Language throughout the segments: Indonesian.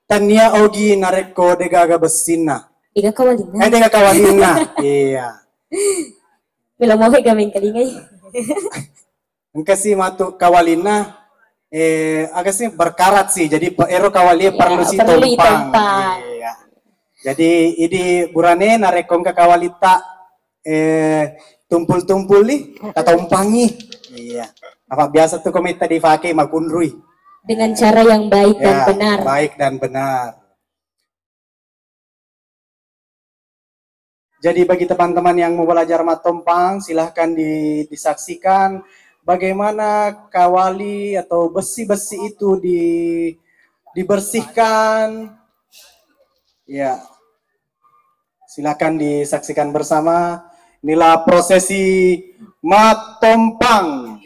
Tania ogi nareko degaga besina. Diga kawalina. Dega kawalina. Iya. Bila mau gaming kalingay. Kasi matu kawalina agak sih berkarat sih. Jadi ero kawali perlu si tompang. Iya. Jadi ini burane narekong ke kawalita tumpul-tumpul nih katompangi. Iya. Apa biasa tuh komita dipakai makunrui. Dengan cara yang baik dan benar. Baik dan benar. Jadi bagi teman-teman yang mau belajar matompang, silahkan disaksikan bagaimana kawali atau besi-besi itu dibersihkan. Ya, silahkan disaksikan bersama. Inilah prosesi matompang.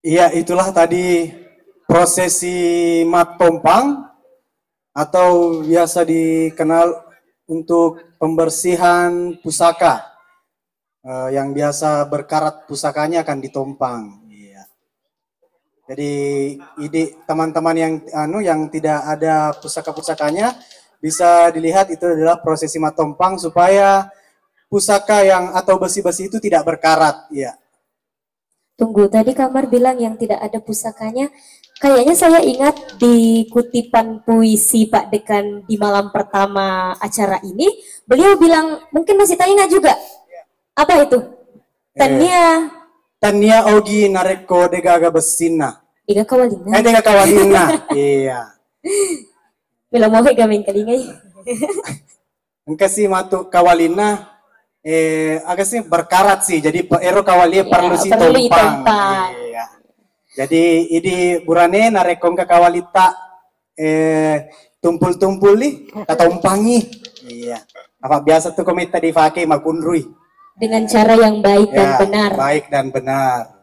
Iya, itulah tadi prosesi matompang atau biasa dikenal untuk pembersihan pusaka. Yang biasa berkarat pusakanya akan ditompang. Iya. Jadi ini teman-teman yang tidak ada pusaka-pusakanya bisa dilihat itu adalah prosesi matompang supaya pusaka yang atau besi-besi itu tidak berkarat. Iya. Tunggu, tadi Kamar bilang yang tidak ada pusakanya. Kayaknya saya ingat di kutipan puisi Pak Dekan di malam pertama acara ini, beliau bilang, mungkin masih tak ingat juga. Apa itu? Tania. Tania Ogi Nareko Degaga Besina. Tiga kawalina. Dega Kawalina. Iya. Bila mau gamin kalingay. Kasi matu kawalina agak sih berkarat sih. Jadi ero kawalia perlu si tompang. Iya. Jadi ini burane narekong ke kawalita tumpul-tumpul nih katompangi. Iya. Apa biasa tuh komita dipakai makunrui. Dengan cara yang baik dan benar. Baik dan benar.